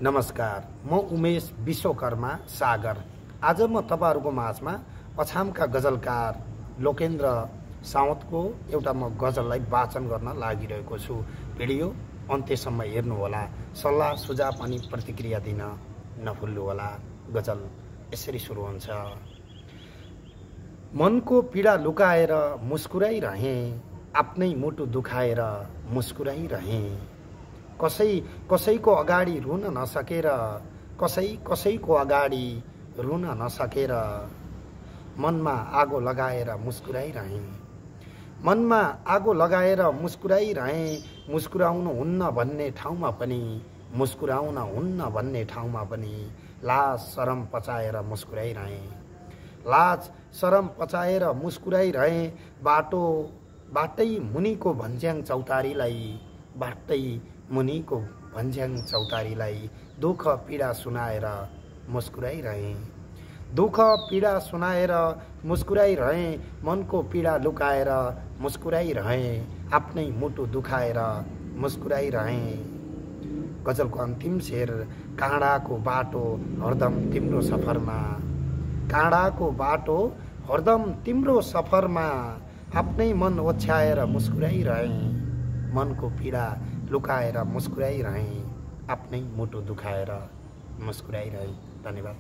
नमस्कार, म उमेश विश्वकर्मा सागर। आज म तपाईहरुको माझमा अछामका गजलकार लोकेन्द्र साउदको एउटा म गजललाई वाचन गर्न लागिरहेको छु। भिडियो अन्त्यसम्म हेर्नुहोला। सल्लाह सुझाव अनि प्रतिक्रिया दिन नभुल्नुहोला। गजल यसरी सुरु हुन्छ। मनको पीडा लुकाएर मुस्कुराइरहे, आफ्नै मुटु दुखाएर मुस्कुराइरहे। कसैको अगाडि रुन नसकेर, कसैको अगाडि रुन नसकेर मनमा आगो लगाएर मुस्कुराइरहे। मनमा आगो लगाएर मुस्कुराइरहे। मुस्कुराउनु हुन्न भन्ने ठाउँमा पनि, मुस्कुराउन हुन्न भन्ने ठाउँमा पनि लाज शरम पचाएर मुस्कुराइरहे। लाज शरम पचाएर मुस्कुराइरहे। बाटै मुनिको भन्ज्याङ चौतारीलाई, बाटै मुनिको भन्ज्याङ चौतारीलाई दुःख पीडा सुनाएर मुस्कुराइरहे। दुःख पीडा सुनाएर मुस्कुराइरहे। मनको पीडा लुकाएर मुस्कुराइरहे। आफ्नै मुटु दुखाएर मुस्कुराइरहे। गजलको अन्तिम शेर। काँडाको बाटो हरदम तिम्रो सफरमा, काँडाको बाटो हरदम तिम्रो सफरमा आफ्नै मन ओछ्याएर मुस्कुराइरहे। मनको पीडा लुकाएर मुस्कुराइरहे। आफ्नै मुटु दुखाएर मुस्कुराइरहे। धन्यवाद।